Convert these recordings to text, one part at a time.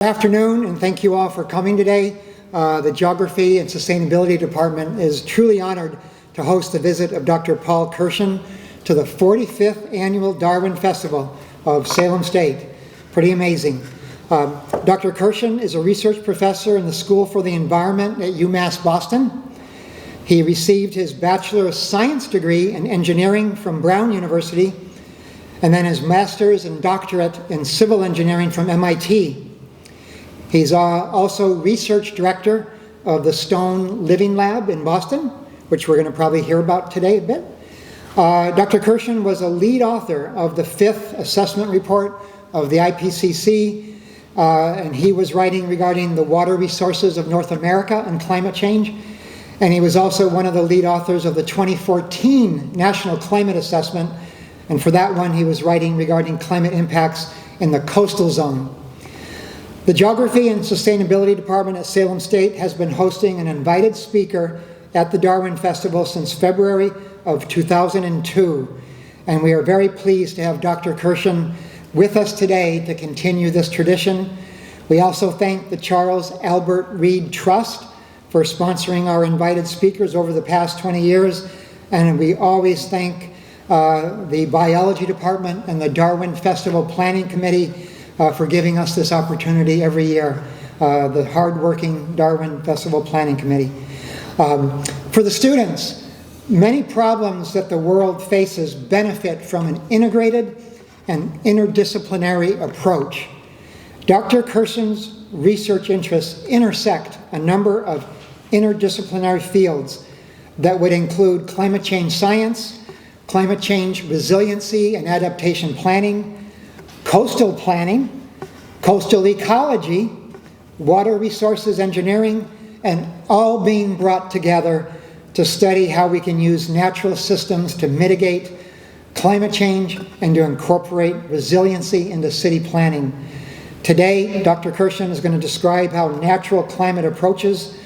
Good afternoon, and thank you all for coming today. The Geography and Sustainability Department is truly honored to host the visit of Dr. Paul Kirshen to the 45th Annual Darwin Festival of Salem State. Pretty amazing. Dr. Kirshen is a research professor in the School for the Environment at UMass Boston. He received his Bachelor of Science degree in engineering from Brown University, and then his master's and doctorate in civil engineering from MIT. He's also research director of the Stone Living Lab in Boston, which we're going to probably hear about today a bit. Dr. Kirshen was a lead author of the 5th assessment report of the IPCC, and he was writing regarding the water resources of North America and climate change. And he was also one of the lead authors of the 2014 National Climate Assessment, and for that one he was writing regarding climate impacts in the coastal zone. The Geography and Sustainability Department at Salem State has been hosting an invited speaker at the Darwin Festival since February of 2002, and we are very pleased to have Dr. Kirshen with us today to continue this tradition. We also thank the Charles Albert Reed Trust for sponsoring our invited speakers over the past 20 years, and we always thank the Biology Department and the Darwin Festival Planning Committee for giving us this opportunity every year, the hardworking Darwin Festival Planning Committee. For the students, many problems that the world faces benefit from an integrated and interdisciplinary approach. Dr. Kirshen's research interests intersect a number of interdisciplinary fields that would include climate change science, climate change resiliency and adaptation planning, coastal planning, coastal ecology, water resources engineering, and all being brought together to study how we can use natural systems to mitigate climate change and to incorporate resiliency into city planning. Today, Dr. Kirshen is going to describe how natural climate approaches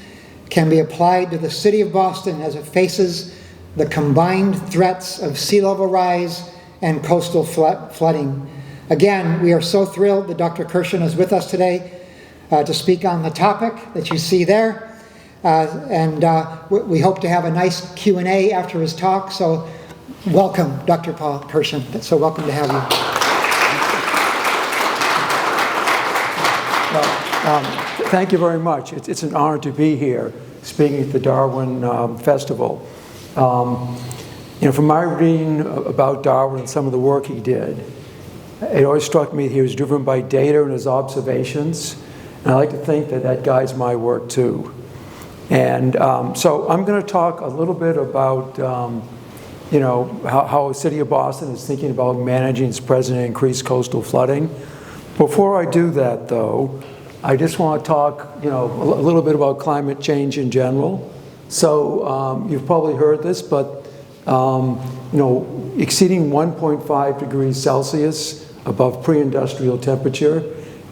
can be applied to the city of Boston as it faces the combined threats of sea level rise and coastal flooding. Again, we are so thrilled that Dr. Kirshen is with us today to speak on the topic that you see there. We hope to have a nice Q&A after his talk. So welcome, Dr. Paul Kirshen. So welcome to have you. Well, thank you very much. It's an honor to be here speaking at the Darwin Festival. From my reading about Darwin and some of the work he did, it always struck me he was driven by data and his observations, and I like to think that that guides my work too. And so I'm going to talk a little bit about how the city of Boston is thinking about managing its present increased coastal flooding. Before I do that, though, I just want to talk a little bit about climate change in general. So you've probably heard this, but exceeding 1.5 degrees Celsius above pre-industrial temperature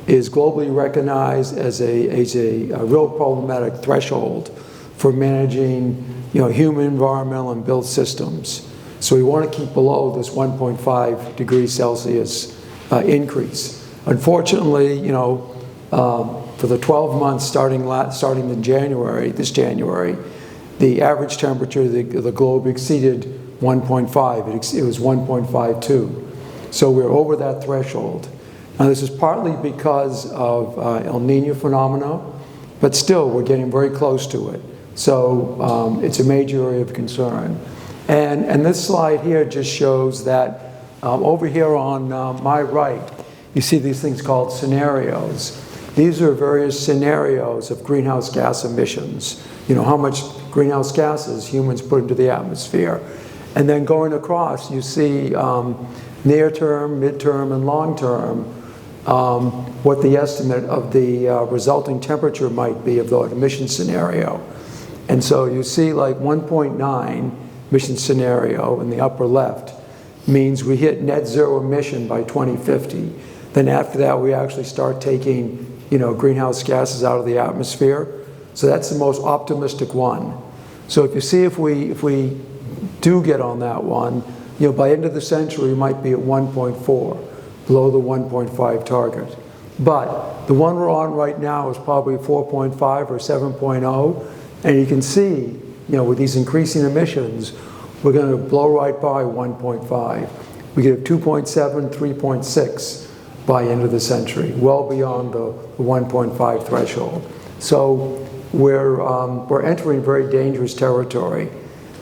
is globally recognized as a real problematic threshold for managing human, environmental, and built systems. So we want to keep below this 1.5 degrees Celsius increase. Unfortunately, for the 12 months starting in this January, the average temperature of the globe exceeded 1.5. It was 1.52. So we're over that threshold. Now this is partly because of El Nino phenomena, but still we're getting very close to it. So it's a major area of concern. And this slide here just shows that over here on my right, you see these things called scenarios. These are various scenarios of greenhouse gas emissions. How much greenhouse gases humans put into the atmosphere. And then going across, you see near term, midterm, and long term, what the estimate of the resulting temperature might be of the emission scenario. And so you see like 1.9 emission scenario in the upper left means we hit net zero emission by 2050. Then after that, we actually start taking greenhouse gases out of the atmosphere. So that's the most optimistic one. So if we do get on that one, by end of the century, we might be at 1.4, below the 1.5 target. But the one we're on right now is probably 4.5 or 7.0, and you can see, with these increasing emissions, we're going to blow right by 1.5. We get a 2.7, 3.6 by end of the century, well beyond the 1.5 threshold. So we're entering very dangerous territory.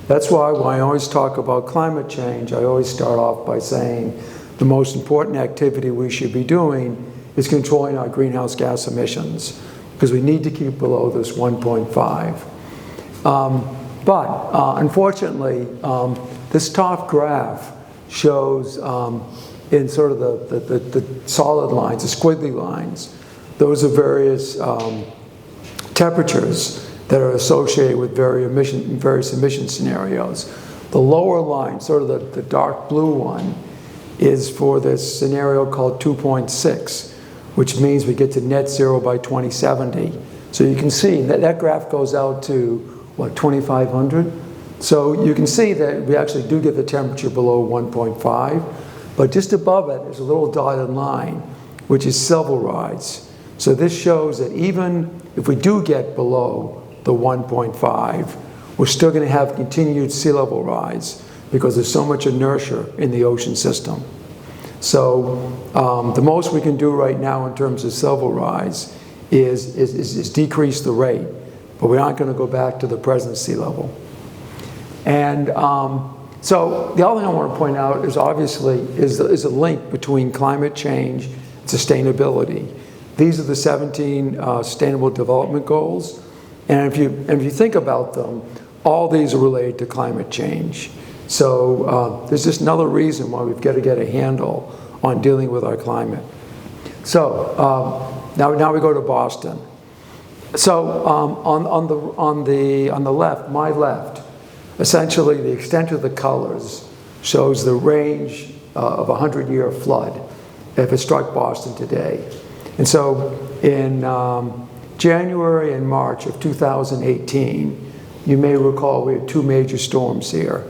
That's why when I always talk about climate change, I always start off by saying the most important activity we should be doing is controlling our greenhouse gas emissions, because we need to keep below this 1.5. But unfortunately, this top graph shows in sort of the solid lines, the squiggly lines, those are various temperatures that are associated with various emission scenarios. The lower line, sort of the dark blue one, is for this scenario called 2.6, which means we get to net zero by 2070. So you can see that that graph goes out to, what, 2,500? So you can see that we actually do get the temperature below 1.5, but just above it is a little dotted line, which is sea level rise. So this shows that even if we do get below the 1.5, we're still going to have continued sea level rise because there's so much inertia in the ocean system. So the most we can do right now in terms of sea level rise is decrease the rate, but we're not going to go back to the present sea level. And so the other thing I want to point out is obviously is a link between climate change and sustainability. These are the 17 Sustainable Development Goals, and if you think about them, all these are related to climate change. So there's just another reason why we've got to get a handle on dealing with our climate. So now we go to Boston. So on the left, my left, essentially the extent of the colors shows the range of a 100-year flood if it struck Boston today. And so in January and March of 2018, you may recall we had two major storms here.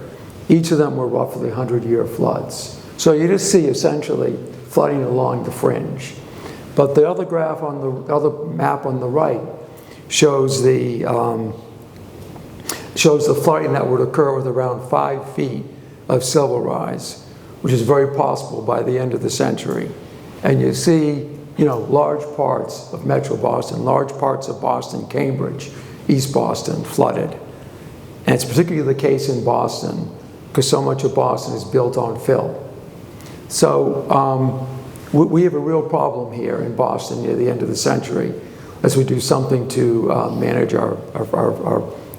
Each of them were roughly 100-year floods. So you just see essentially flooding along the fringe. But the other graph on the other map on the right shows the flooding that would occur with around 5 feet of sea level rise, which is very possible by the end of the century. And you see, large parts of Metro Boston, large parts of Boston, Cambridge, East Boston flooded. And it's particularly the case in Boston because so much of Boston is built on fill. So we have a real problem here in Boston near the end of the century as we do something to manage our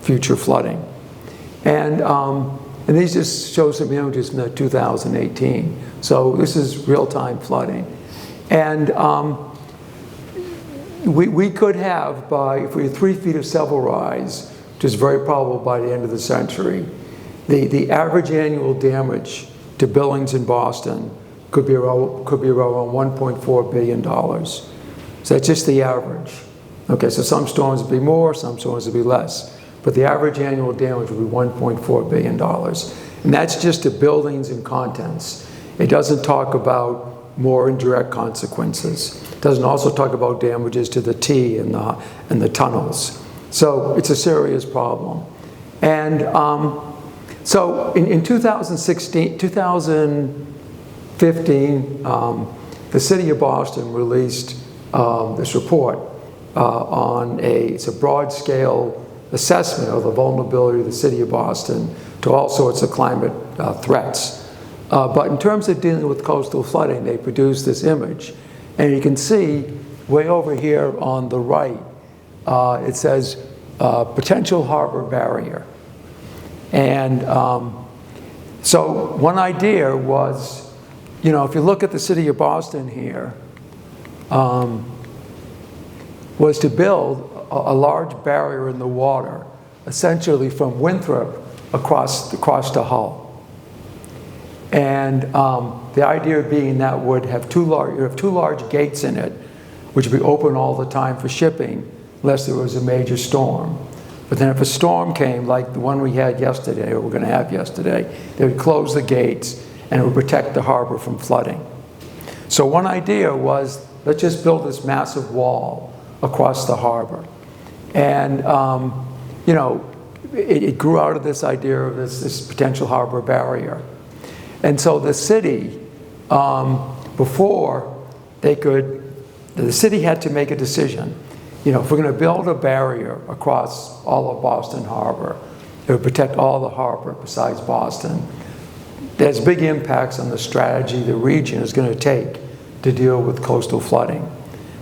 future flooding. And these just show some images from 2018. So this is real-time flooding. And we could have, if we had 3 feet of sea level rise, which is very probable by the end of the century, the average annual damage to buildings in Boston could be around $1.4 billion. So that's just the average. Okay, so some storms would be more, some storms would be less. But the average annual damage would be $1.4 billion. And that's just to buildings and contents. It doesn't talk about more indirect consequences. It doesn't also talk about damages to the T and the tunnels. So it's a serious problem. And so in 2015, the city of Boston released this report it's a broad-scale assessment of the vulnerability of the city of Boston to all sorts of climate threats. But in terms of dealing with coastal flooding, they produced this image. And you can see way over here on the right, it says potential harbor barrier. And so one idea was, if you look at the city of Boston here, was to build a large barrier in the water, essentially from Winthrop across to Hull. And the idea being that would have two large gates in it, which would be open all the time for shipping, unless there was a major storm. But then if a storm came, like the one we had yesterday, or we're going to have yesterday, they would close the gates and it would protect the harbor from flooding. So one idea was let's just build this massive wall across the harbor. And, you know, it grew out of this idea of this potential harbor barrier. And so the city, before they could, the city had to make a decision. You know, if we're going to build a barrier across all of Boston Harbor, it would protect all the harbor besides Boston. There's big impacts on the strategy the region is going to take to deal with coastal flooding.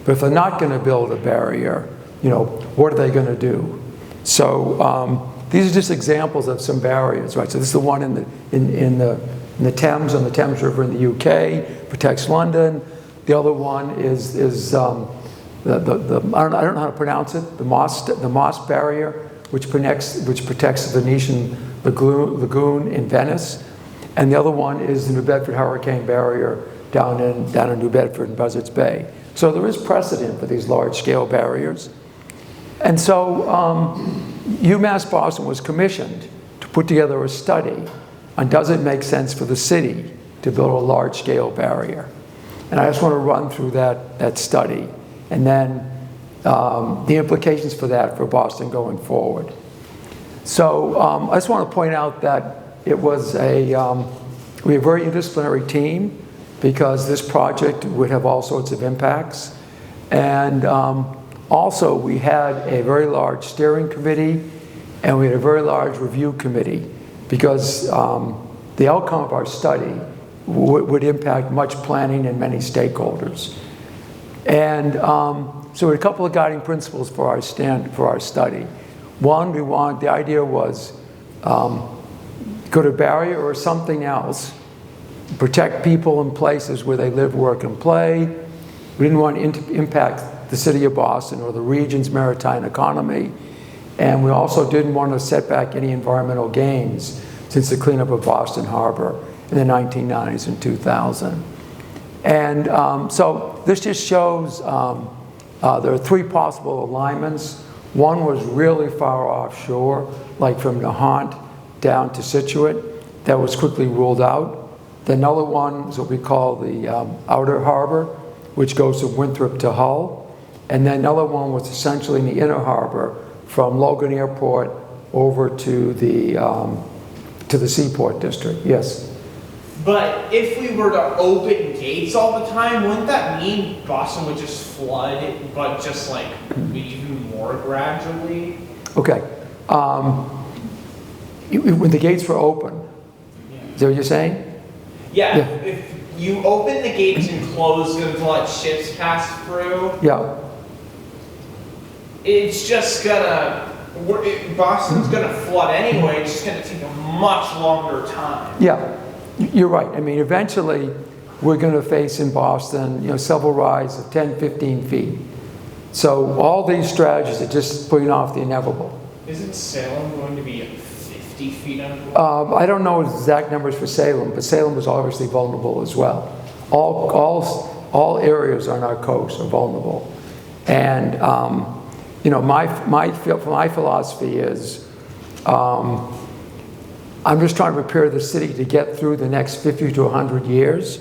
But if they're not going to build a barrier, you know, what are they going to do? So these are just examples of some barriers, right? So this is the one in the Thames, on the Thames River in the UK, protects London. The other one is I don't know how to pronounce it, the Moss barrier, which protects the Venetian lagoon in Venice. And the other one is the New Bedford Hurricane Barrier down in New Bedford and Buzzards Bay. So there is precedent for these large-scale barriers. And so UMass Boston was commissioned to put together a study on does it make sense for the city to build a large-scale barrier. And I just want to run through that study and then the implications for that for Boston going forward. So I just want to point out that it was we have a very interdisciplinary team because this project would have all sorts of impacts. And also we had a very large steering committee and we had a very large review committee because the outcome of our study would impact much planning and many stakeholders. And so we had a couple of guiding principles for our study. One, the idea was could a barrier or something else protect people in places where they live, work, and play? We didn't want to impact the city of Boston or the region's maritime economy. And we also didn't want to set back any environmental gains since the cleanup of Boston Harbor in the 1990s and 2000. And so this just shows there are three possible alignments. One was really far offshore, like from Nahant down to Situate. That was quickly ruled out. The another one is what we call the outer harbor, which goes from Winthrop to Hull. And then another one was essentially in the inner harbor from Logan Airport over to the Seaport District. Yes? But if we were to open gates all the time, wouldn't that mean Boston would just flood, but just like even more gradually? Okay. When the gates were open, is that what you're saying? Yeah. Yeah. If you open the gates and close them to let ships pass through, Yeah. it's just gonna, Boston's gonna flood anyway, it's just gonna take a much longer time. Yeah, you're right. I mean, eventually, we're going to face in Boston, you know, several rise of 10, 15 feet. So all these strategies are just putting off the inevitable. Isn't Salem going to be 50 feet underwater? I don't know exact numbers for Salem, but Salem was obviously vulnerable as well. All areas on our coast are vulnerable. And, you know, my philosophy is, I'm just trying to prepare the city to get through the next 50 to 100 years.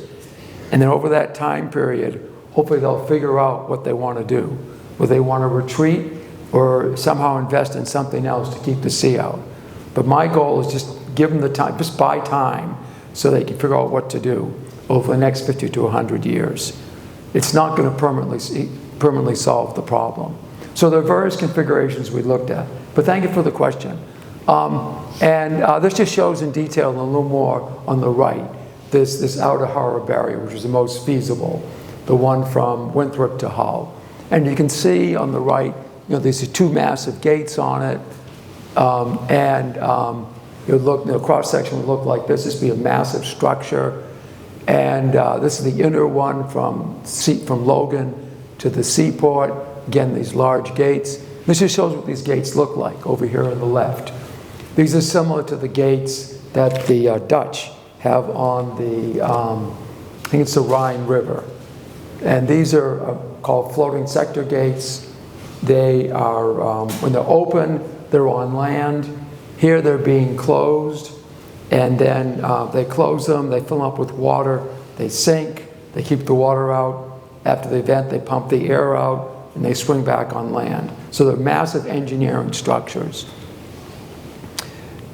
And then over that time period, hopefully they'll figure out what they want to do. Whether they want to retreat or somehow invest in something else to keep the sea out. But my goal is just give them the time, just buy time, so they can figure out what to do over the next 50 to 100 years. It's not going to permanently solve the problem. So there are various configurations we looked at. But thank you for the question. This just shows in detail a little more on the right, this outer harbor barrier, which is the most feasible, the one from Winthrop to Hull. And you can see on the right, you know, there's two massive gates on it. It would look, the cross section would look like this. This would be a massive structure. And this is the inner one from Logan to the seaport. Again, these large gates. This just shows what these gates look like over here on the left. These are similar to the gates that the Dutch have on the, I think it's the Rhine River. And these are called floating sector gates. They are, when they're open, they're on land. Here they're being closed. And then they close them, they fill them up with water, they sink, they keep the water out, After the event, they pump the air out and they swing back on land. So they're massive engineering structures.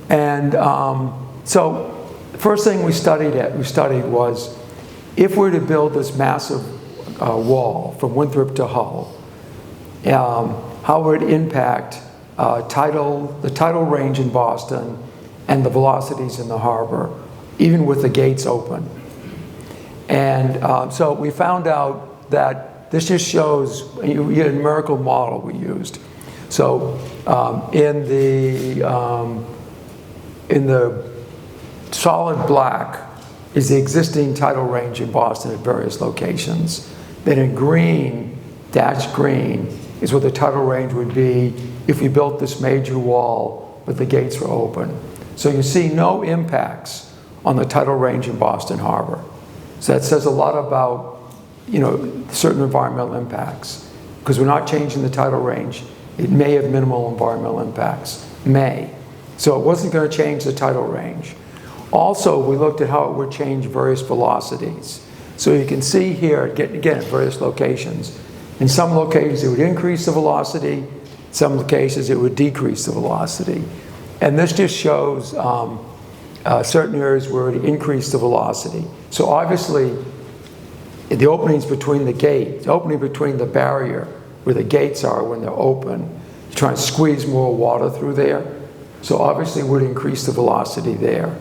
And so the first thing we studied was, if we're to build this massive wall from Winthrop to Hull, how would it impact the tidal range in Boston and the velocities in the harbor, even with the gates open? And so we found out that this just shows, we had a numerical model we used. So in the solid black is the existing tidal range in Boston at various locations. Then in green, dashed green, is what the tidal range would be if we built this major wall but the gates were open. So you see no impacts on the tidal range in Boston Harbor. So that says a lot about, certain environmental impacts. Because we're not changing the tidal range, it may have minimal environmental impacts. So it wasn't going to change the tidal range. Also, we looked at how it would change various velocities. So you can see here, again, at various locations. In some locations, it would increase the velocity. In some cases, it would decrease the velocity. And this just shows certain areas where it increased the velocity. So obviously, the openings between the gates, the opening between the barrier where the gates are when they're open, you try and squeeze more water through there. So obviously, it would increase the velocity there.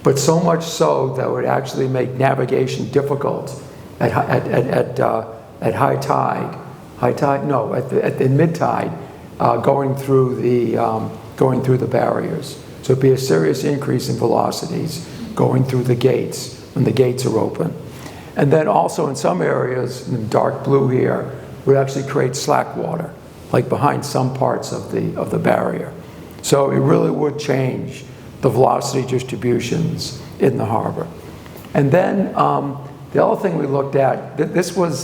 But so much so that it would actually make navigation difficult at high tide. High tide? No, at the mid tide, going through the barriers. So it'd be a serious increase in velocities going through the gates when the gates are open. And then also in some areas, in dark blue here, would actually create slack water, like behind some parts of the barrier. So it really would change the velocity distributions in the harbor. And then the other thing we looked at, this was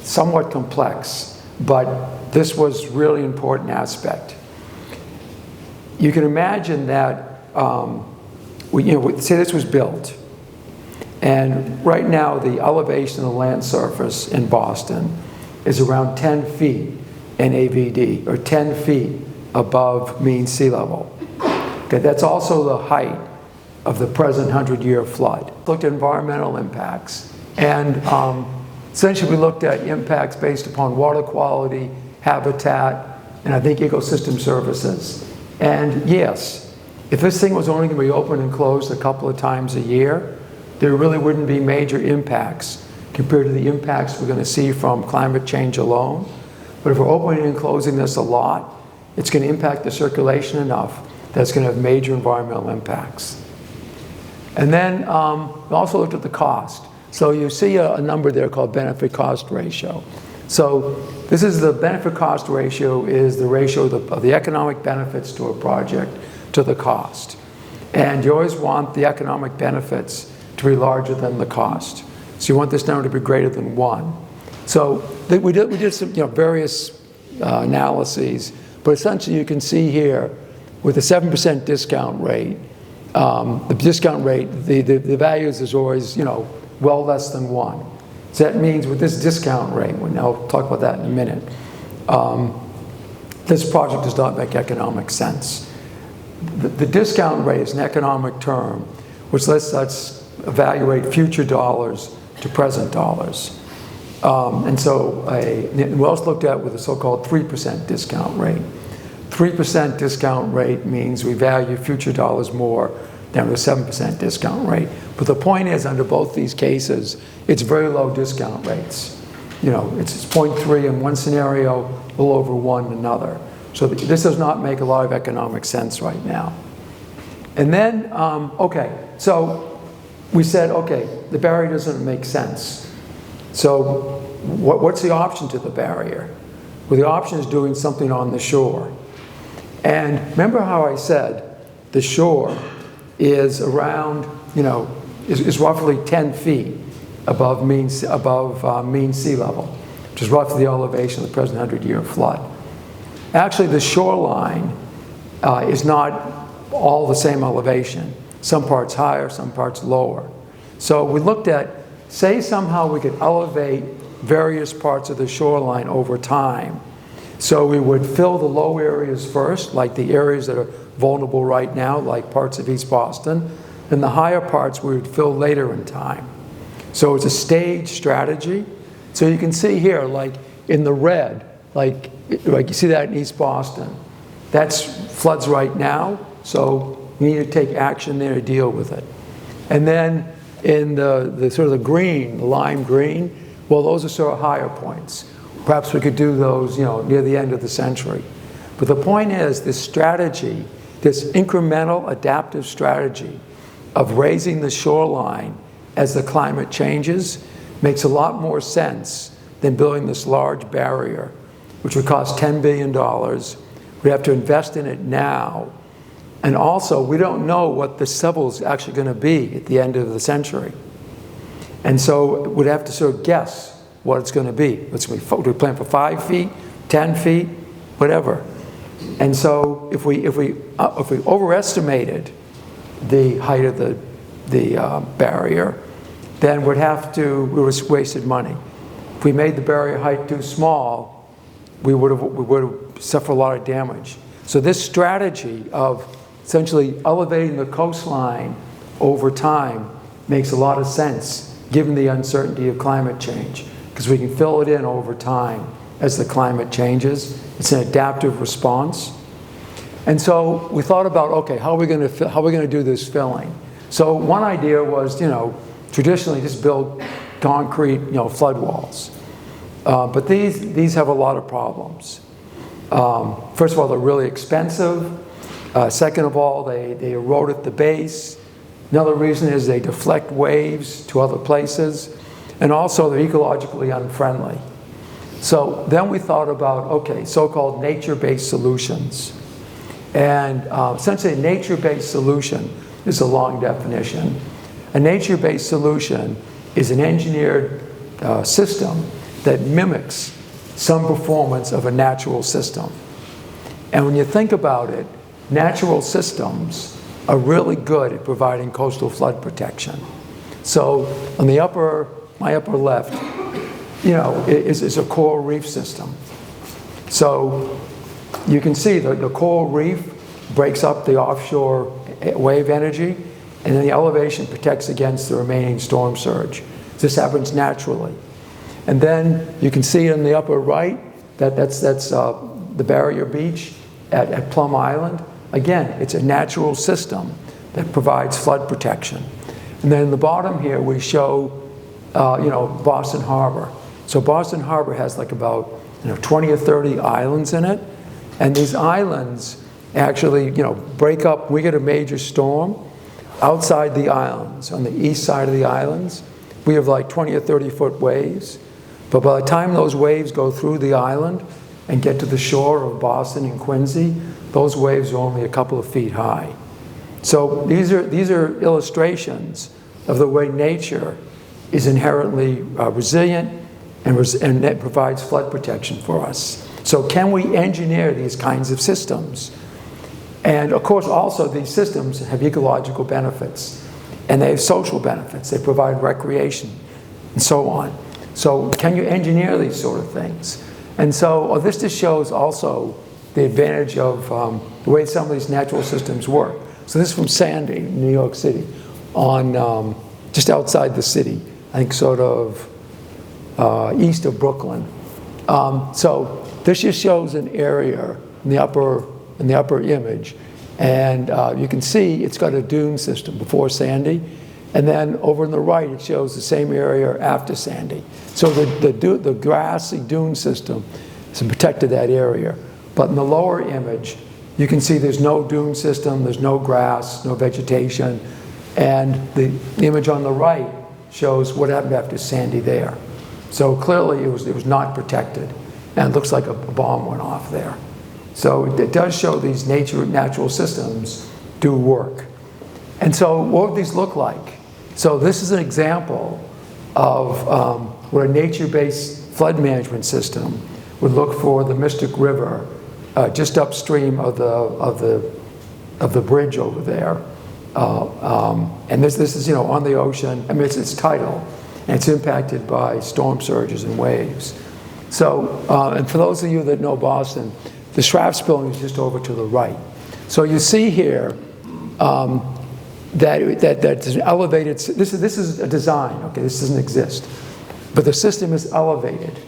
somewhat complex, but this was really important aspect. You can imagine that, say this was built, and right now the elevation of the land surface in Boston is around 10 feet NAVD, or 10 feet above mean sea level. Okay, that's also the height of the present 100-year flood. Looked at environmental impacts, and essentially we looked at impacts based upon water quality, habitat, and I think ecosystem services. And yes, if this thing was only going to be open and closed a couple of times a year, there really wouldn't be major impacts compared to the impacts we're going to see from climate change alone. But if we're opening and closing this a lot, it's going to impact the circulation enough that it's going to have major environmental impacts. And then we also looked at the cost. So you see a number there called benefit-cost ratio. So this is the benefit-cost ratio, is the ratio of the economic benefits to a project to the cost. And you always want the economic benefits to be larger than the cost. So you want this number to be greater than 1. So we did some various analyses, but essentially you can see here with a 7% discount rate, the discount rate, the values is always well less than 1. So that means with this discount rate, and I'll talk about that in a minute, this project does not make economic sense. The discount rate is an economic term which lets us evaluate future dollars to present dollars. And so we also looked at with a so-called 3% discount rate. 3% discount rate means we value future dollars more than with a 7% discount rate. But the point is, under both these cases, it's very low discount rates. It's 0.3 in one scenario, a little over 1 in another. So this does not make a lot of economic sense right now. And then, so we said, the barrier doesn't make sense. So what's the option to the barrier? Well, the option is doing something on the shore. And remember how I said the shore is around, is roughly 10 feet above mean sea level, which is roughly the elevation of the present 100-year flood. Actually, the shoreline is not all the same elevation. Some parts higher, some parts lower. So we looked at say somehow we could elevate various parts of the shoreline over time. So we would fill the low areas first, like the areas that are vulnerable right now, like parts of East Boston, and the higher parts we would fill later in time. So it's a staged strategy. So you can see here, like in the red, like you see that in East Boston. That's floods right now, so we need to take action there to deal with it. And then in the sort of the green, the lime green, well, those are sort of higher points. Perhaps we could do those, near the end of the century. But the point is, this strategy, this incremental adaptive strategy of raising the shoreline as the climate changes makes a lot more sense than building this large barrier, which would cost $10 billion. We have to invest in it now. And also, we don't know what the level is actually going to be at the end of the century. And so we'd have to sort of guess what it's going to be. Do we plan for 5 feet, 10 feet, whatever? And so if we overestimated the height of the barrier, then we would have wasted money. If we made the barrier height too small, we would have suffered a lot of damage. So this strategy of essentially elevating the coastline over time makes a lot of sense given the uncertainty of climate change, because we can fill it in over time as the climate changes. It's an adaptive response. And so we thought about, okay, how are we going to do this filling? So one idea was, traditionally just build concrete, flood walls. But these have a lot of problems. First of all, they're really expensive. Second of all, they erode at the base. Another reason is they deflect waves to other places. And also, they're ecologically unfriendly. So then we thought about, okay, so-called nature-based solutions. And essentially, a nature-based solution is a long definition. A nature-based solution is an engineered system that mimics some performance of a natural system. And when you think about it, natural systems are really good at providing coastal flood protection. So on my upper left, is a coral reef system. So you can see the coral reef breaks up the offshore wave energy, and then the elevation protects against the remaining storm surge. This happens naturally. And then you can see in the upper right that's the barrier beach at Plum Island. Again, it's a natural system that provides flood protection. And then in the bottom here we show Boston Harbor. So Boston Harbor has like about 20 or 30 islands in it, and these islands actually break up. We get a major storm outside the islands, on the east side of the islands. We have like 20 or 30 foot waves, but by the time those waves go through the island and get to the shore of Boston and Quincy, those waves are only a couple of feet high. So these are illustrations of the way nature is inherently resilient and that provides flood protection for us. So can we engineer these kinds of systems? And of course, also these systems have ecological benefits, and they have social benefits. They provide recreation and so on. So can you engineer these sort of things? And so this just shows also the advantage of the way some of these natural systems work. So this is from Sandy, New York City, on just outside the city, I think sort of east of Brooklyn. So this just shows an area in the upper image, and you can see it's got a dune system before Sandy, and then over on the right it shows the same area after Sandy. So the grassy dune system has protected that area. But in the lower image, you can see there's no dune system, there's no grass, no vegetation, and the image on the right shows what happened after Sandy there. So clearly it was not protected, and it looks like a bomb went off there. So it does show these natural systems do work. And so what would these look like? So this is an example of what a nature-based flood management system would look for the Mystic River just upstream of the bridge over there. And this is on the ocean. I mean, it's tidal. and it's impacted by storm surges and waves. So, and for those of you that know Boston, the Schrafft's building is just over to the right. So you see here that's an elevated, this is a design, okay, this doesn't exist. But the system is elevated.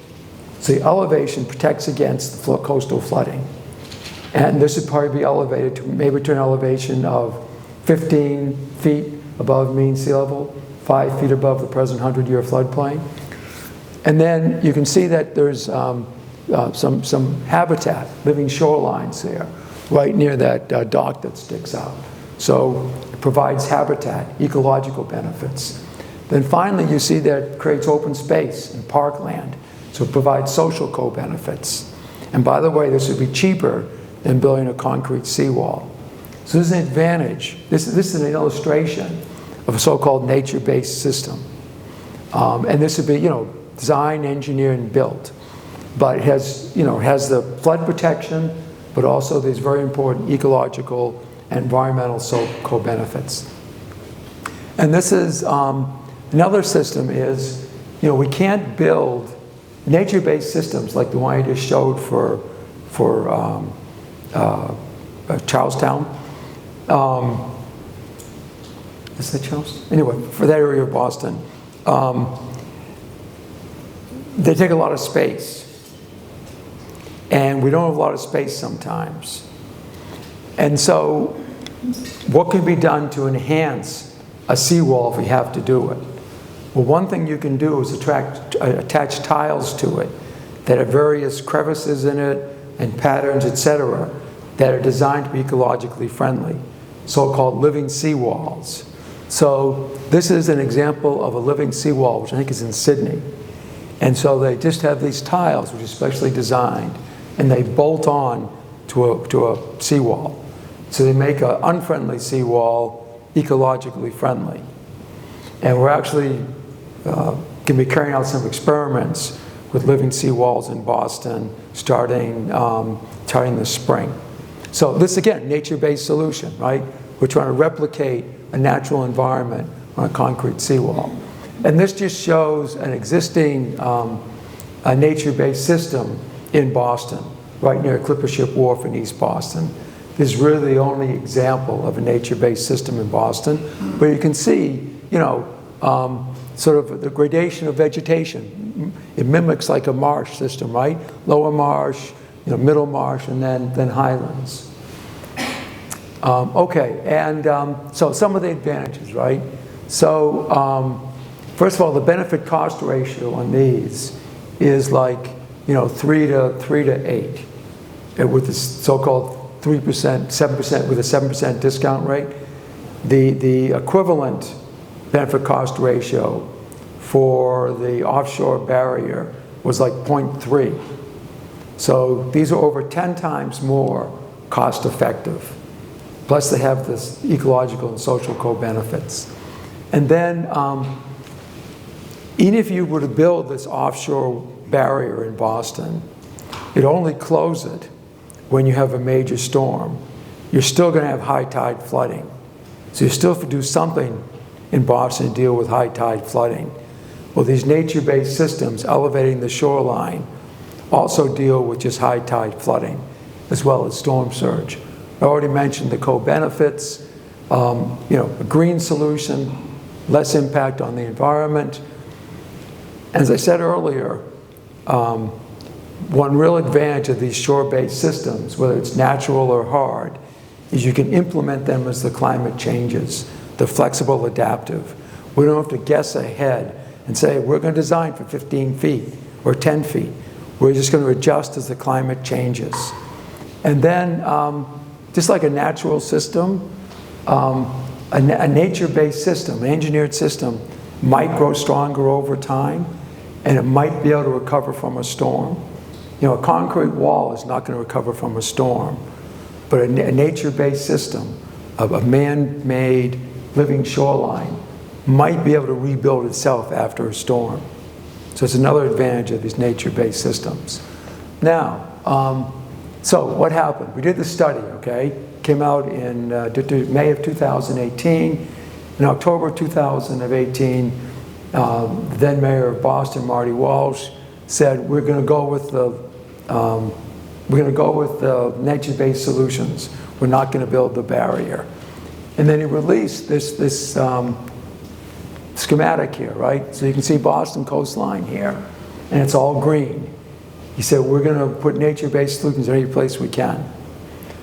So the elevation protects against the coastal flooding. And this would probably be elevated to maybe to an elevation of 15 feet above mean sea level, 5 feet above the present 100-year floodplain. And then you can see that there's some habitat, living shorelines there, right near that dock that sticks out. So it provides habitat, ecological benefits. Then finally, you see that it creates open space and parkland. So it provides social co-benefits. And by the way, this would be cheaper than building a concrete seawall. So this is an advantage. This is an illustration of a so-called nature-based system. And this would be, designed, engineered, and built. But it has, has the flood protection, but also these very important ecological and environmental co-benefits. And this is, another system is, we can't build nature-based systems like the one I just showed for Charlestown. Is that Charlestown? Anyway, for that area of Boston, they take a lot of space. And we don't have a lot of space sometimes. And so, what can be done to enhance a seawall if we have to do it? Well, one thing you can do is attach tiles to it that have various crevices in it and patterns, etc., that are designed to be ecologically friendly, so-called living seawalls. So this is an example of a living seawall, which I think is in Sydney. And so they just have these tiles, which are specially designed, and they bolt on to a seawall. So they make an unfriendly seawall ecologically friendly. And we're actually going to be carrying out some experiments with living seawalls in Boston starting this spring. So this, again, nature-based solution, right? We're trying to replicate a natural environment on a concrete seawall. And this just shows an existing a nature-based system in Boston, right near Clipper Ship Wharf in East Boston. This is really the only example of a nature-based system in Boston, where you can see, sort of the gradation of vegetation. It mimics like a marsh system, right? Lower marsh, middle marsh, and then highlands. Okay, and so some of the advantages, right? So first of all, the benefit-cost ratio on these is like 3 to 8, with the so-called 3%, 7% with a 7% discount rate. The equivalent benefit-cost ratio for the offshore barrier was like 0.3. So these are over 10 times more cost-effective. Plus they have this ecological and social co-benefits. And then even if you were to build this offshore barrier in Boston, you'd only close it when you have a major storm. You're still going to have high tide flooding. So you still have to do something in Boston to deal with high tide flooding. Well, these nature-based systems elevating the shoreline also deal with just high tide flooding, as well as storm surge. I already mentioned the co-benefits, a green solution, less impact on the environment. As I said earlier, one real advantage of these shore-based systems, whether it's natural or hard, is you can implement them as the climate changes. They're flexible, adaptive. We don't have to guess ahead and say, we're going to design for 15 feet or 10 feet. We're just going to adjust as the climate changes. And then, just like a natural system, a nature-based system, an engineered system, might grow stronger over time, and it might be able to recover from a storm. A concrete wall is not going to recover from a storm, but a nature-based system of a man-made living shoreline might be able to rebuild itself after a storm. So it's another advantage of these nature-based systems. Now, so what happened? We did the study, okay? Came out in May of 2018. In October 2018, then Mayor of Boston, Marty Walsh, said we're going to go with the nature-based solutions. We're not going to build the barrier. And then he released this schematic here, right? So you can see Boston coastline here, and it's all green. He said we're going to put nature-based solutions in any place we can.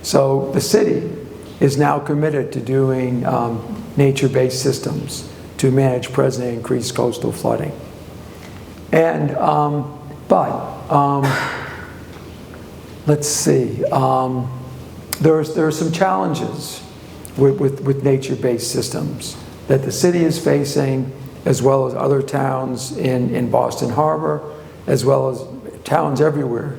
So the city is now committed to doing nature-based systems to manage present and increased coastal flooding. And, let's see, there are some challenges with nature-based systems that the city is facing, as well as other towns in Boston Harbor, as well as towns everywhere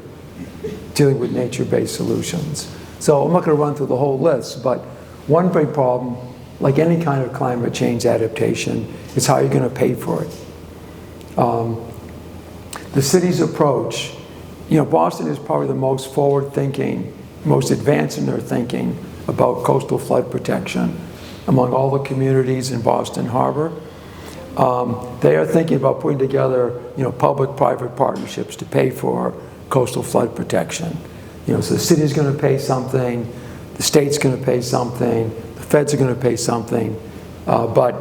dealing with nature-based solutions. So I'm not going to run through the whole list, but one big problem, like any kind of climate change adaptation, is how you're going to pay for it. The city's approach, Boston is probably the most forward-thinking, most advanced in their thinking about coastal flood protection among all the communities in Boston Harbor. They are thinking about putting together, public-private partnerships to pay for coastal flood protection. So the city's going to pay something, the state's going to pay something, the feds are going to pay something, but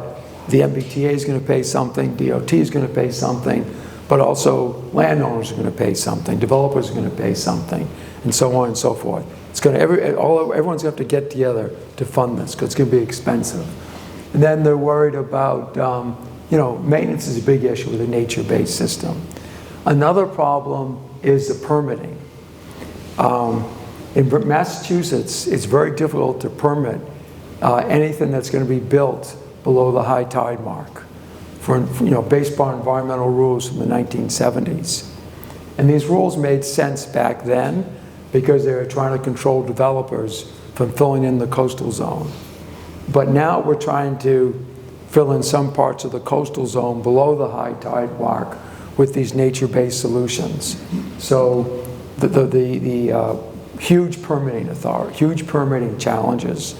the MBTA is going to pay something, DOT is going to pay something, but also landowners are going to pay something, developers are going to pay something, and so on and so forth. It's going to everyone's going to have to get together to fund this because it's going to be expensive. And then they're worried about maintenance is a big issue with a nature-based system. Another problem is the permitting. In Massachusetts, it's very difficult to permit anything that's going to be built below the high tide mark, based upon environmental rules from the 1970s. And these rules made sense back then because they were trying to control developers from filling in the coastal zone. But now we're trying to fill in some parts of the coastal zone below the high tide mark with these nature-based solutions. So the huge permitting challenges.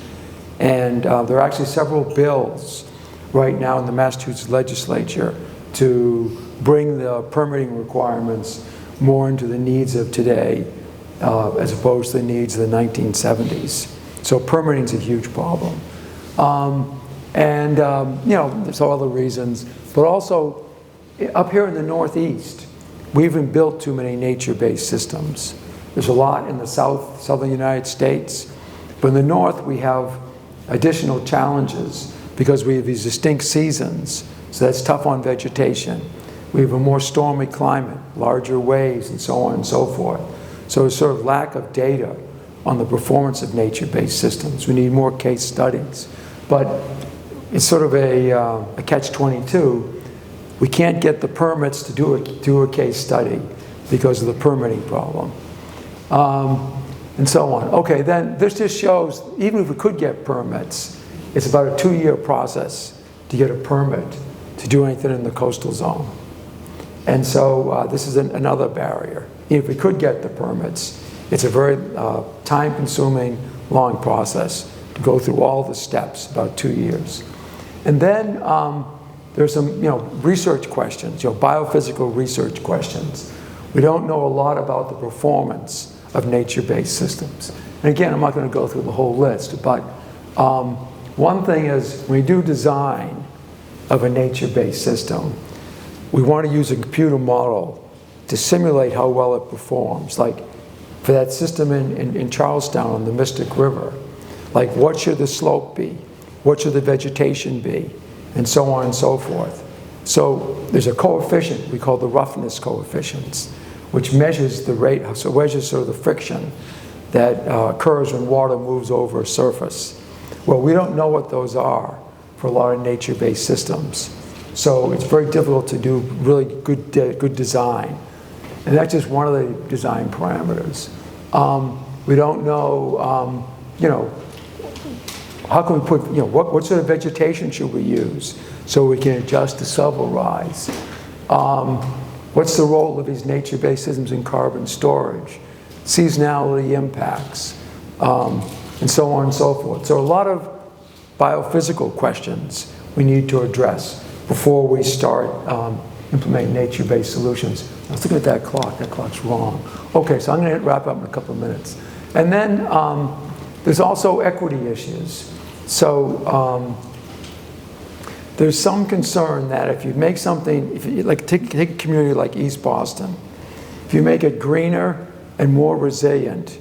And there are actually several bills right now in the Massachusetts legislature to bring the permitting requirements more into the needs of today as opposed to the needs of the 1970s. So permitting is a huge problem. There's other reasons, but also up here in the Northeast, we haven't built too many nature-based systems. There's a lot in the southern United States, but in the north we have additional challenges because we have these distinct seasons, so that's tough on vegetation. We have a more stormy climate, larger waves, and so on and so forth. So there's sort of lack of data on the performance of nature-based systems. We need more case studies. But it's sort of a catch-22. We can't get the permits to do a case study because of the permitting problem. And so on. Okay, then this just shows, even if we could get permits, it's about a 2-year process to get a permit to do anything in the coastal zone. And so this is another barrier. Even if we could get the permits, it's a very time-consuming, long process to go through all the steps, about 2 years. And then there's some research questions, biophysical research questions. We don't know a lot about the performance of nature-based systems. And again, I'm not going to go through the whole list, but one thing is when we do design of a nature-based system, we want to use a computer model to simulate how well it performs. Like for that system in Charlestown on the Mystic River, like what should the slope be? What should the vegetation be? And so on and so forth. So there's a coefficient we call the roughness coefficients, which measures the rate, so it measures sort of the friction that occurs when water moves over a surface. Well, we don't know what those are for a lot of nature-based systems. So it's very difficult to do really good design. And that's just one of the design parameters. We don't know, how can we put, what sort of vegetation should we use so we can adjust the level rise? What's the role of these nature-based systems in carbon storage? Seasonality impacts, and so on and so forth. So a lot of biophysical questions we need to address before we start implementing nature-based solutions. I was looking at that clock. That clock's wrong. Okay, so I'm going to wrap up in a couple of minutes. And then there's also equity issues. So there's some concern that if you make something, if you like take a community like East Boston, if you make it greener and more resilient,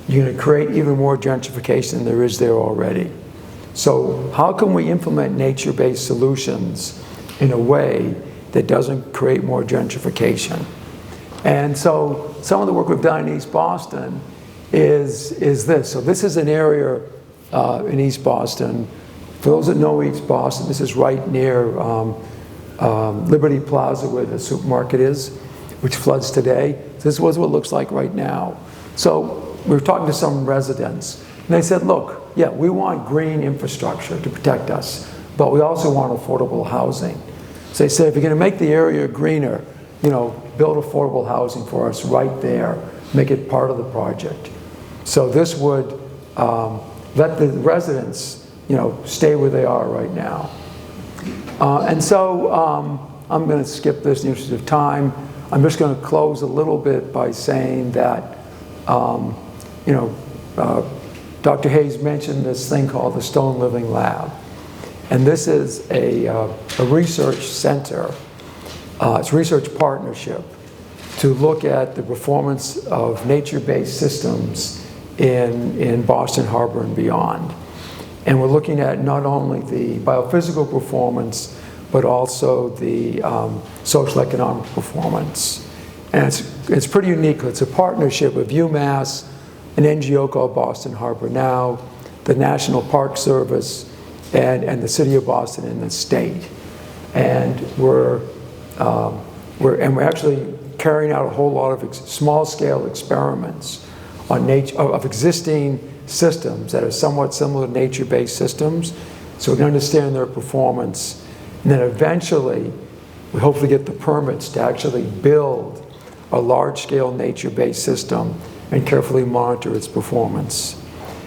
you're going to create even more gentrification than there is there already. So how can we implement nature-based solutions in a way that doesn't create more gentrification? And so some of the work we've done in East Boston is this. So this is an area in East Boston. For those that know East Boston, this is right near Liberty Plaza where the supermarket is, which floods today. This was what it looks like right now. So we were talking to some residents, and they said, look, yeah, we want green infrastructure to protect us, but we also want affordable housing. So they said, if you're going to make the area greener, you know, build affordable housing for us right there, make it part of the project. So this would let the residents, you know, stay where they are right now. And so I'm going to skip this in the interest of time. I'm just going to close a little bit by saying that, you know, Dr. Hayes mentioned this thing called the Stone Living Lab. And this is a research center, it's a research partnership to look at the performance of nature-based systems in Boston Harbor and beyond. And we're looking at not only the biophysical performance, but also the socio-economic performance. And it's pretty unique. It's a partnership of UMass, an NGO called Boston Harbor Now, the National Park Service, and the City of Boston and the state. And we're actually carrying out a whole lot of small-scale experiments on of existing systems that are somewhat similar to nature-based systems, so we can understand their performance. And then eventually, we hopefully get the permits to actually build a large-scale nature-based system and carefully monitor its performance.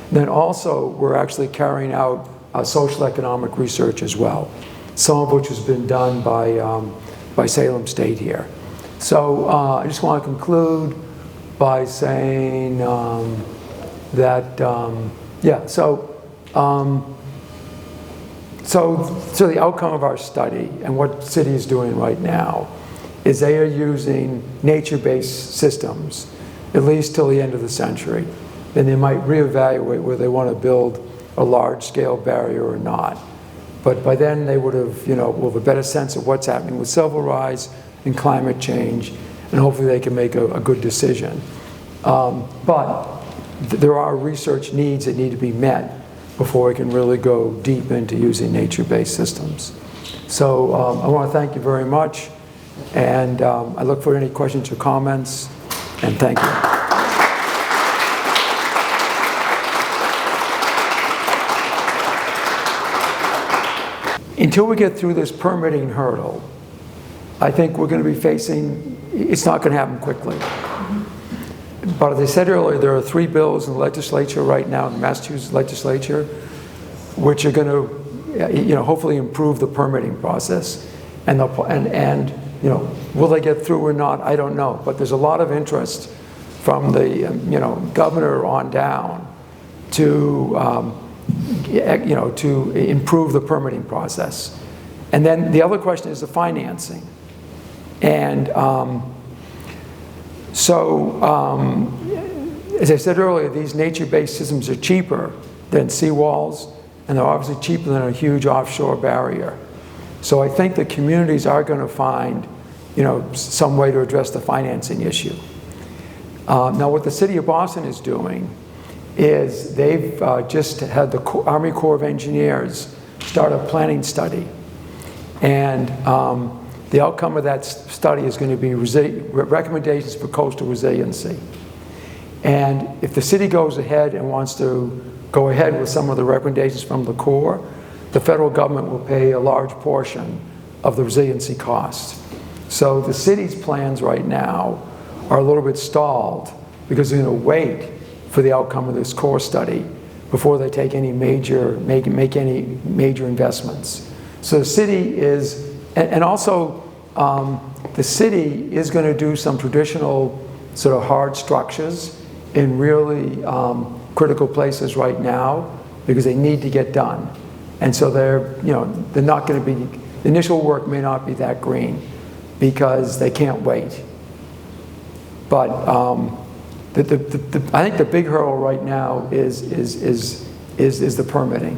And then also, we're actually carrying out social economic research as well, some of which has been done by Salem State here. So I just want to conclude by saying that, yeah, so the outcome of our study and what the city is doing right now is they are using nature-based systems, at least till the end of the century. Then they might reevaluate whether they want to build a large-scale barrier or not. But by then they would have, you know, will have a better sense of what's happening with sea level rise and climate change, and hopefully they can make a good decision. But there are research needs that need to be met before we can really go deep into using nature-based systems. So I want to thank you very much, and I look for any questions or comments, and thank you. Until we get through this permitting hurdle, I think we're going to be facing, it's not going to happen quickly. But as I said earlier, there are 3 bills in the legislature right now, in the Massachusetts legislature, which are going to, you know, hopefully improve the permitting process. And you know, will they get through or not? I don't know. But there's a lot of interest from the, you know, governor on down to, you know, to improve the permitting process. And then the other question is the financing. And as I said earlier, these nature-based systems are cheaper than seawalls, and they're obviously cheaper than a huge offshore barrier. So I think the communities are going to find, you know, some way to address the financing issue. Now, what the City of Boston is doing is they've just had the Army Corps of Engineers start a planning study. And the outcome of that study is going to be recommendations for coastal resiliency. And if the city goes ahead and wants to go ahead with some of the recommendations from the Corps, the federal government will pay a large portion of the resiliency costs. So the city's plans right now are a little bit stalled because they're going to wait for the outcome of this Corps study before they take any major, make any major investments. So the city is And also, the city is going to do some traditional sort of hard structures in really critical places right now because they need to get done. And so they're not going to be, the initial work may not be that green because they can't wait. But I think the big hurdle right now is the permitting,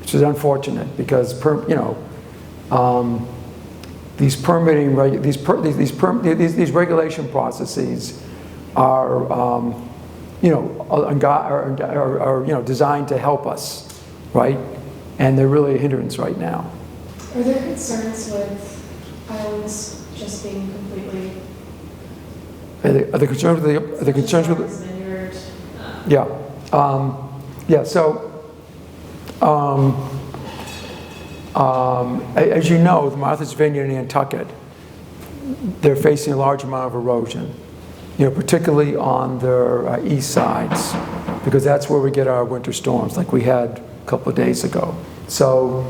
which is unfortunate because these permitting these regulation processes are designed to help us, right? And they're really a hindrance right now. Are there concerns with islands just being completely? Are there concerns with the concerns with? Vineyard, Yeah, yeah. So, as you know, the Martha's Vineyard in Nantucket, they're facing a large amount of erosion. Particularly on their east sides, because that's where we get our winter storms, like we had a couple of days ago. So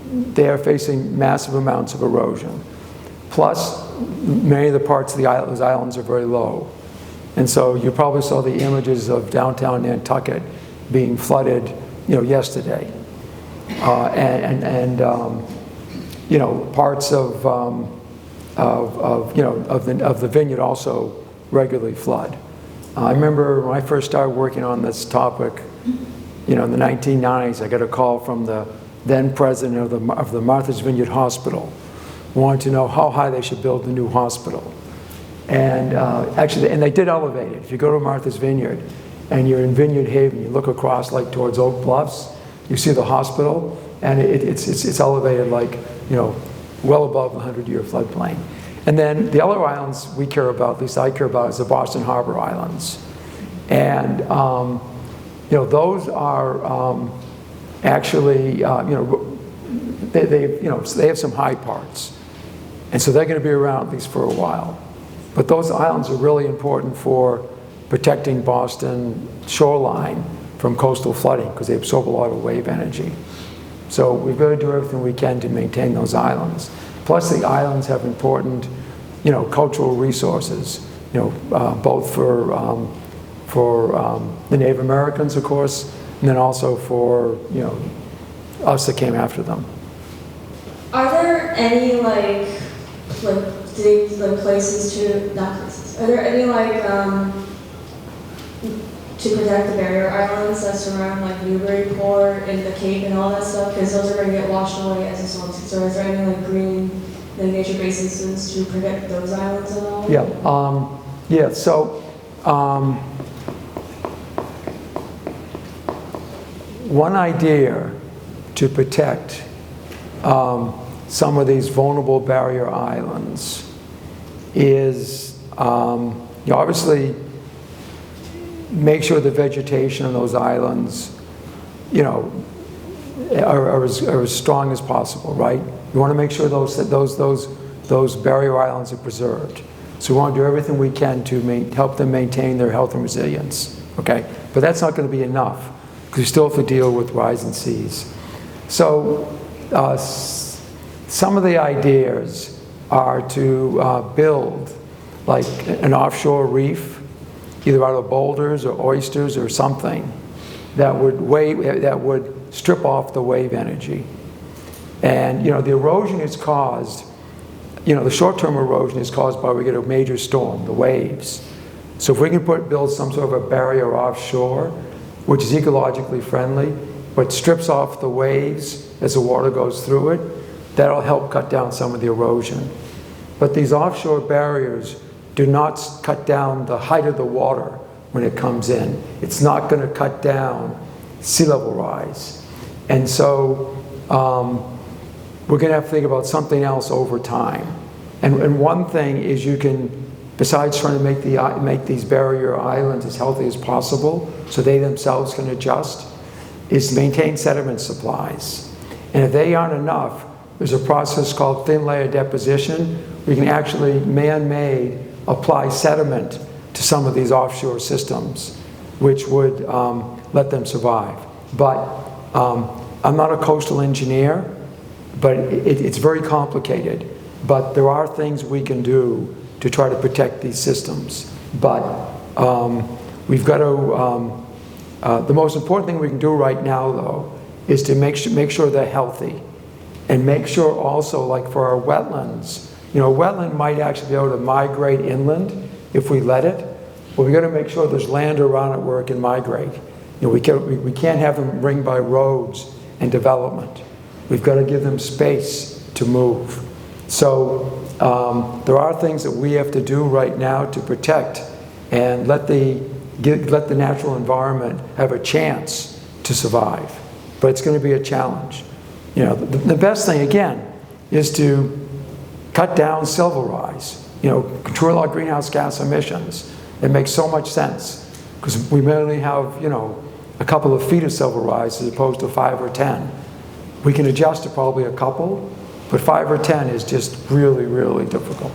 they are facing massive amounts of erosion. Plus, many of the parts of those islands are very low. And so you probably saw the images of downtown Nantucket being flooded, yesterday. Parts of the vineyard also regularly flood. I remember when I first started working on this topic, in the 1990s, I got a call from the then president of the Martha's Vineyard Hospital, wanted to know how high they should build the new hospital. And and they did elevate it. If you go to Martha's Vineyard and you're in Vineyard Haven, you look across like towards Oak Bluffs, you see the hospital, and it's elevated like, well above the 100-year floodplain. And then the other islands we care about, at least I care about, is the Boston Harbor Islands. And, those are actually, they have some high parts. And so they're going to be around at least for a while. But those islands are really important for protecting Boston shoreline from coastal flooding because they absorb a lot of wave energy. So we've got to do everything we can to maintain those islands. Plus the islands have important, cultural resources, both for the Native Americans, of course, and then also for, us that came after them. are there any places to, not places, are there any to protect the barrier islands that surround Newburyport and the Cape and all that stuff, because those are going to get washed away as the storms. So is there any green nature bases to protect those islands at all? Yeah. So one idea to protect some of these vulnerable barrier islands is obviously make sure the vegetation on those islands, are as strong as possible, right? You want to make sure those barrier islands are preserved. So we want to do everything we can to help them maintain their health and resilience, okay? But that's not going to be enough because we still have to deal with rising seas. So some of the ideas are to build an offshore reef, either out of boulders or oysters or something that would strip off the wave energy. And the erosion is caused, the short-term erosion is caused by we get a major storm, the waves. So if we can build some sort of a barrier offshore, which is ecologically friendly, but strips off the waves as the water goes through it, that'll help cut down some of the erosion. But these offshore barriers do not cut down the height of the water when it comes in. It's not going to cut down sea level rise. And so we're going to have to think about something else over time. And one thing is you can, besides trying to make these barrier islands as healthy as possible so they themselves can adjust, is maintain sediment supplies. And if they aren't enough, there's a process called thin layer deposition where you can actually man-made apply sediment to some of these offshore systems, which would let them survive. But I'm not a coastal engineer, but it's very complicated. But there are things we can do to try to protect these systems. But we've got to, the most important thing we can do right now, though, is to make sure they're healthy. And make sure also, like for our wetlands, a wetland might actually be able to migrate inland if we let it, but we got to make sure there's land around it where it can migrate. We can't have them ringed by roads and development. We've got to give them space to move. So there are things that we have to do right now to protect and let the natural environment have a chance to survive. But it's going to be a challenge. The best thing, again, is to cut down silverize, control our greenhouse gas emissions. It makes so much sense because we may only have, a couple of feet of silverize as opposed to 5 or 10. We can adjust to probably a couple, but 5 or 10 is just really, really difficult.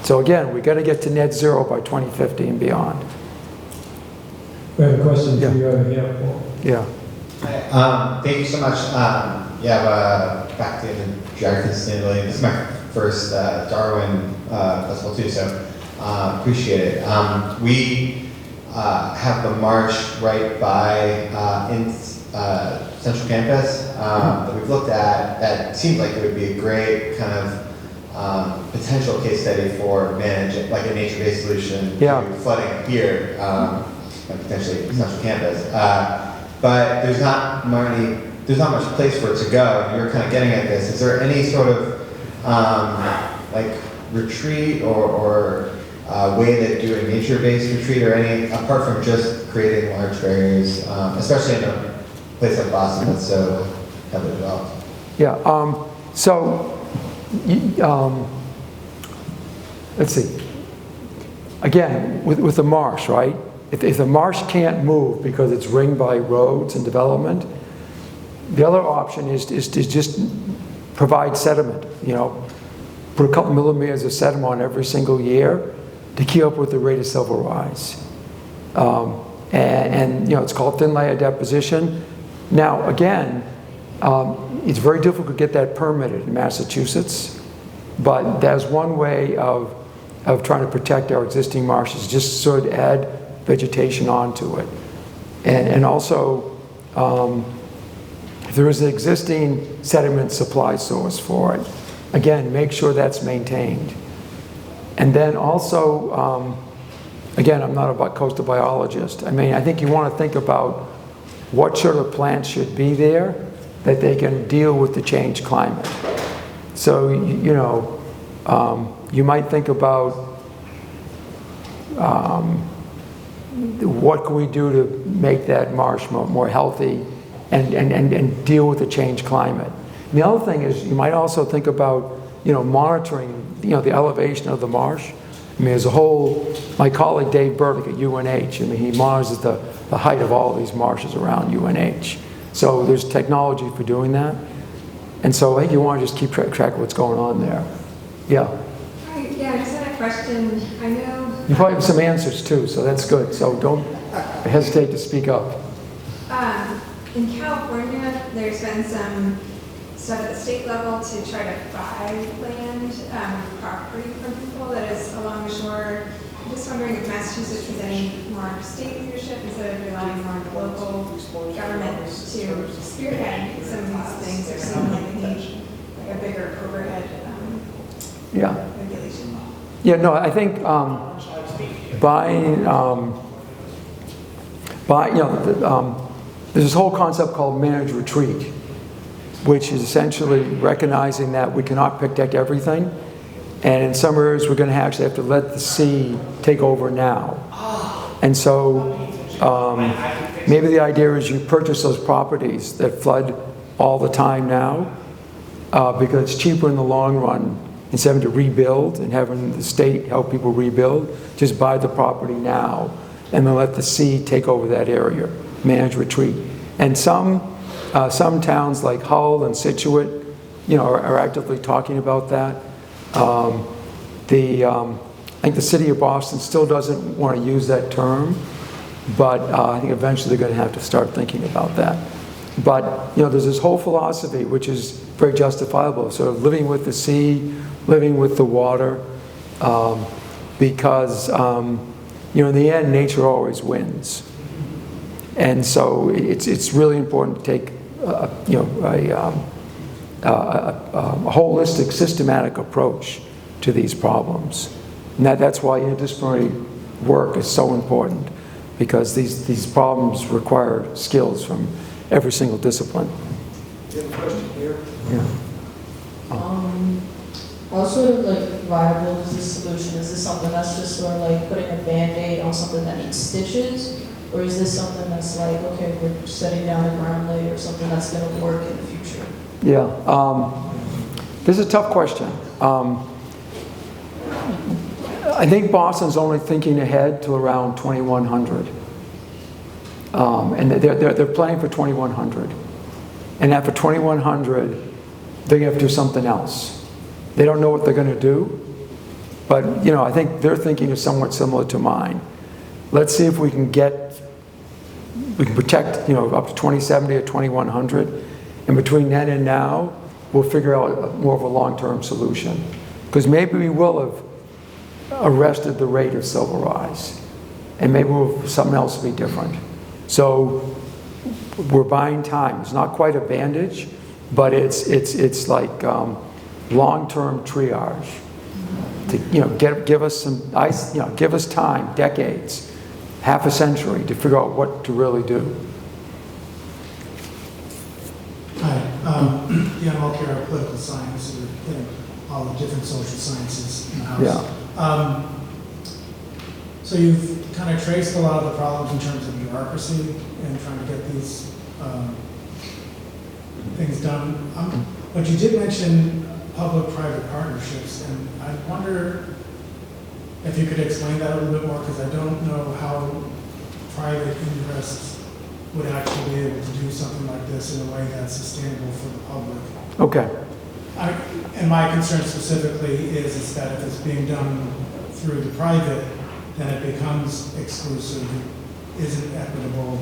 So again, we got to get to net zero by 2050 and beyond. We have a question for you over here, Paul. Yeah. Thank you so much. Back to the geography sustainability. This is my first Darwin festival too, so appreciate it. We have the marsh right by in Central Campus that we've looked at. That seems like it would be a great kind of potential case study for managing, like a nature-based solution to flooding here, and potentially Central Campus. But there's not much place for it to go. You're kind of getting at this. Is there any sort of like retreat or way that do a nature-based retreat, or any apart from just creating large barriers, especially in a place like Boston that's so heavily developed? Yeah. Let's see. Again, with the marsh, right? If the marsh can't move because it's ringed by roads and development, the other option is to just provide sediment. Put a couple millimeters of sediment on every single year to keep up with the rate of silverize. And it's called thin layer deposition. Now, again, it's very difficult to get that permitted in Massachusetts, but there's one way of trying to protect our existing marshes, just sort of add vegetation onto it. And also, if there is an existing sediment supply source for it, again, make sure that's maintained. And then also, again, I'm not a coastal biologist. I think you want to think about what sort of plants should be there that they can deal with the changed climate. So, you might think about what can we do to make that marsh more healthy and deal with the changed climate. And the other thing is you might also think about monitoring the elevation of the marsh. There's a whole, my colleague Dave Burdick at UNH, he monitors the height of all these marshes around UNH. So there's technology for doing that. And so I think you want to just keep track of what's going on there. Yeah. Hi, yeah, I just had a question. I know You probably have some answers too, so that's good. So don't hesitate to speak up. in California, there's been some stuff at the state level to try to buy land, property from people that is along the shore. I'm just wondering if Massachusetts has any more state leadership instead of relying more on the local government to spearhead some of these things. There seems like they need like a bigger overhead regulation. Yeah, no, I think there's this whole concept called managed retreat, which is essentially recognizing that we cannot protect everything. And in some areas, we're going to actually have to let the sea take over now. And so maybe the idea is you purchase those properties that flood all the time now because it's cheaper in the long run instead of having to rebuild and having the state help people rebuild. Just buy the property now and then let the sea take over that area, manage retreat. And some towns like Hull and Situate, are actively talking about that. I think the city of Boston still doesn't want to use that term, but I think eventually they're going to have to start thinking about that. But, you know, there's this whole philosophy, which is very justifiable, sort of living with the sea, living with the water, because, you know, in the end, nature always wins. And so it's really important to take, you know, a holistic, systematic approach to these problems. And that's why interdisciplinary work is so important, because these problems require skills from every single discipline. You have a question here? Yeah. How sort of like viable is this solution? Is this something that's just sort of like putting a Band-Aid on something that needs stitches? Or is this something that's like, okay, we're setting down a ground lay or something that's going to work in the future? Yeah. This is a tough question. I think Boston's only thinking ahead to around 2100. And they're planning for 2100. And after 2100, they're going to have to do something else. They don't know what they're going to do, but, you know, I think their thinking is somewhat similar to mine. Let's see if we can protect, you know, up to 2070 or 2100. And between then and now, we'll figure out more of a long-term solution. Because maybe we will have arrested the rate of sea level rise, and maybe something else will be different. So we're buying time. It's not quite a bandage, but it's like long-term triage. To, you know, give us some ice, you know, give us time, decades, half a century to figure out what to really do. Hi, Ian Mulcair, political science, so we're getting all the different social sciences in the house. Yeah. So you've kind of traced a lot of the problems in terms of bureaucracy and trying to get these things done. But you did mention public-private partnerships, and I wonder if you could explain that a little bit more, because I don't know how private interests would actually be able to do something like this in a way that's sustainable for the public. Okay. And my concern specifically is that if it's being done through the private, then it becomes exclusive, isn't equitable,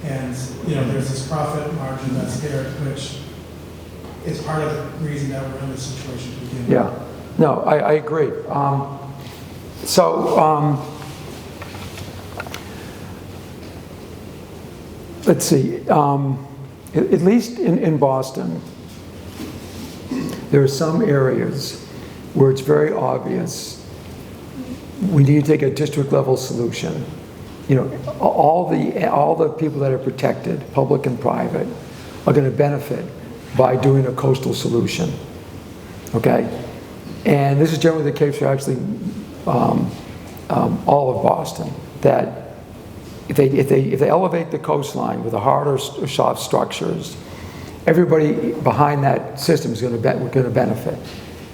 and, you know, there's this profit margin that's there, which is part of the reason that we're in this situation to begin with. Yeah. No, I agree. Let's see. At least in Boston, there are some areas where it's very obvious we need to take a district level solution. You know, all the people that are protected, public and private, are going to benefit by doing a coastal solution. Okay, and this is generally the case for actually all of Boston. That if they elevate the coastline with the hard or soft structures, everybody behind that system is going to benefit,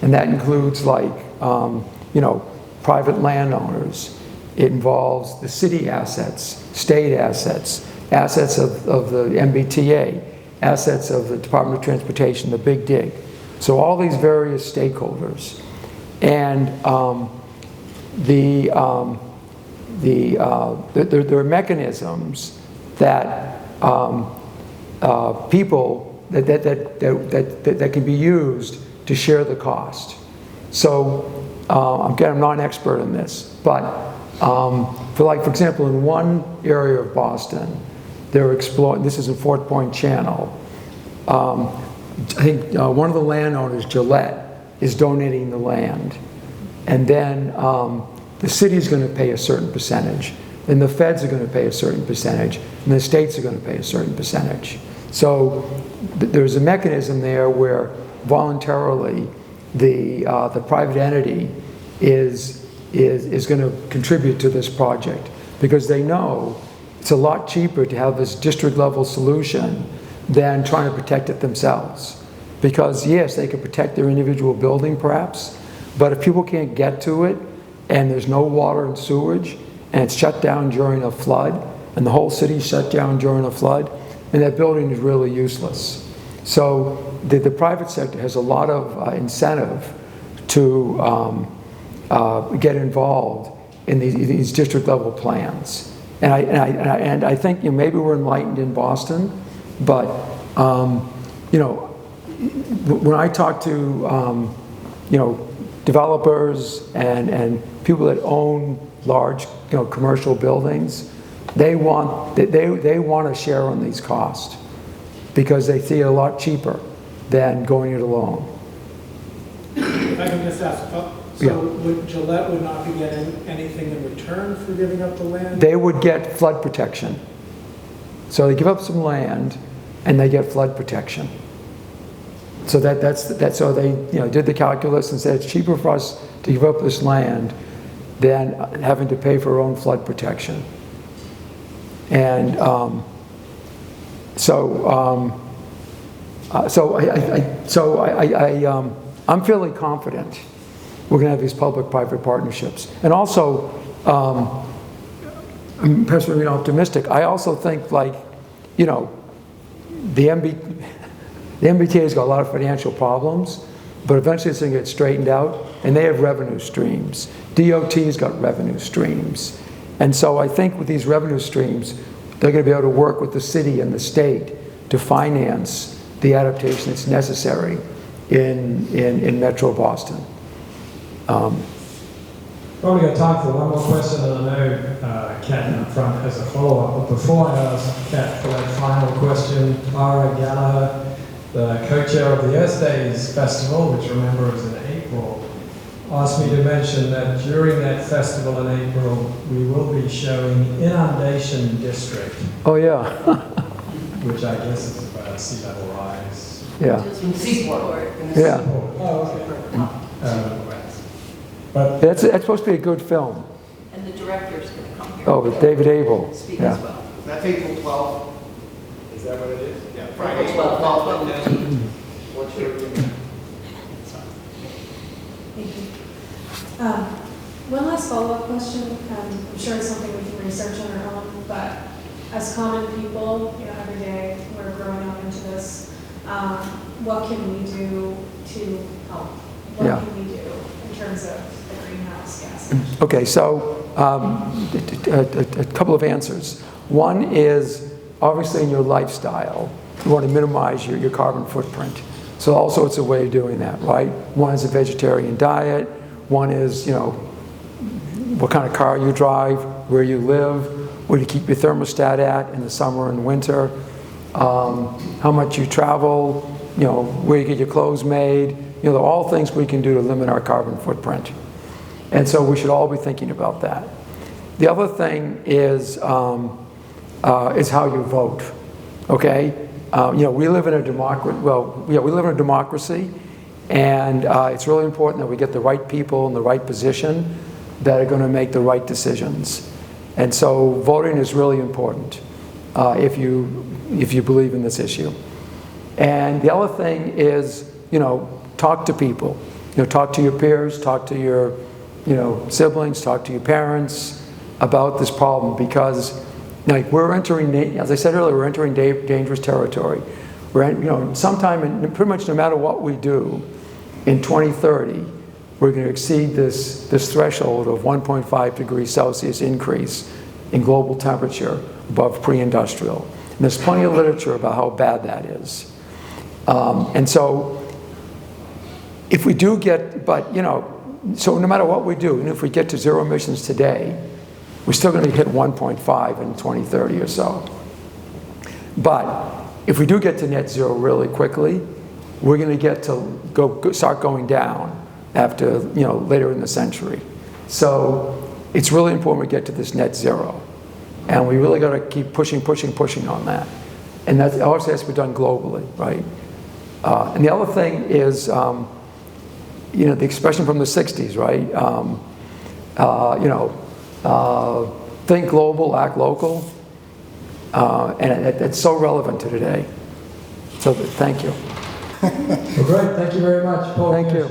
and that includes, like, you know, private landowners. It involves the city assets, state assets, assets of the MBTA, assets of the Department of Transportation, the Big Dig. So all these various stakeholders, and there are mechanisms that people that can be used to share the cost. So again, I'm not an expert in this, but for example, in one area of Boston, they're exploring. This is in Fort Point Channel. I think one of the landowners, Gillette, is donating the land, and then the city is going to pay a certain percentage, then the feds are going to pay a certain percentage, and the states are going to pay a certain percentage. So there's a mechanism there where voluntarily the private entity is going to contribute to this project, because they know it's a lot cheaper to have this district level solution than trying to protect it themselves. Because yes, they could protect their individual building perhaps, but if people can't get to it and there's no water and sewage and it's shut down during a flood and the whole city's shut down during a flood, and that building is really useless. So the private sector has a lot of incentive to get involved in these district level plans. And I think, you know, maybe we're enlightened in Boston, but You know, when I talk to, you know, developers and people that own large, you know, commercial buildings, they want a share on these costs because they see it a lot cheaper than going it alone. If I can just ask, so would Gillette would not be getting anything in return for giving up the land? They would get flood protection. So they give up some land and they get flood protection. So that's so they, you know, did the calculus and said it's cheaper for us to give up this land than having to pay for our own flood protection. And I'm fairly confident we're going to have these public-private partnerships. And also, I'm personally optimistic. I also think, like, you know, the MBTA has got a lot of financial problems, but eventually it's going to get straightened out, and they have revenue streams. DOT's got revenue streams. And so I think with these revenue streams, they're going to be able to work with the city and the state to finance the adaptation that's necessary in Metro Boston. Probably got time for one more question, and I know Kat up front has a follow-up. But before I ask Kat for that final question, Lara Gallagher, the co-chair of the Earth Days Festival, which remember is in April, asked me to mention that during that festival in April, we will be showing Inundation District. Oh, yeah. Which I guess is about sea level rise. Yeah. Seaport. Yeah. Oh, okay. But That's supposed to be a good film. And the director's going to come here. Oh, with David Abel. Speak Yeah. as well. That's April 12th. Is that what it is? Yeah, Friday, April 12th. and then what's your email? Thank you. One last follow-up question. I'm sure it's something we can research on our own, but as common people, you know, every day we're growing up into this. What can we do to help? What Yeah. can we do in terms of the greenhouse gas emissions? Okay, so a couple of answers. One is, obviously in your lifestyle, you want to minimize your carbon footprint. So all sorts of ways of doing that, right? One is a vegetarian diet. One is, you know, what kind of car you drive, where you live, where you keep your thermostat at in the summer and winter, how much you travel, you know, where you get your clothes made. You know, they're all things we can do to limit our carbon footprint. And so we should all be thinking about that. The other thing is how you vote, okay? You know, we live in a democracy, we live in a democracy, and it's really important that we get the right people in the right position that are going to make the right decisions. And so voting is really important if you believe in this issue. And the other thing is, you know, talk to people. You know, talk to your peers, talk to your, you know, siblings, talk to your parents about this problem, because, like, we're entering, as I said earlier, we're entering dangerous territory. We're, you know, sometime, in, pretty much no matter what we do, in 2030, we're going to exceed this threshold of 1.5 degrees Celsius increase in global temperature above pre-industrial. And there's plenty of literature about how bad that is. And so, if we do get, but you know, so no matter what we do, and if we get to zero emissions today, we're still going to hit 1.5 in 2030 or so. But if we do get to net zero really quickly, we're going to get to start going down after, you know, later in the century. So it's really important we get to this net zero. And we really got to keep pushing on that. And that also has to be done globally, right? And the other thing is, you know, the expression from the 60s, right? You know, think global, act local. And it's so relevant to today. So thank you. well, great. Thank you very much, Paul. Thank you.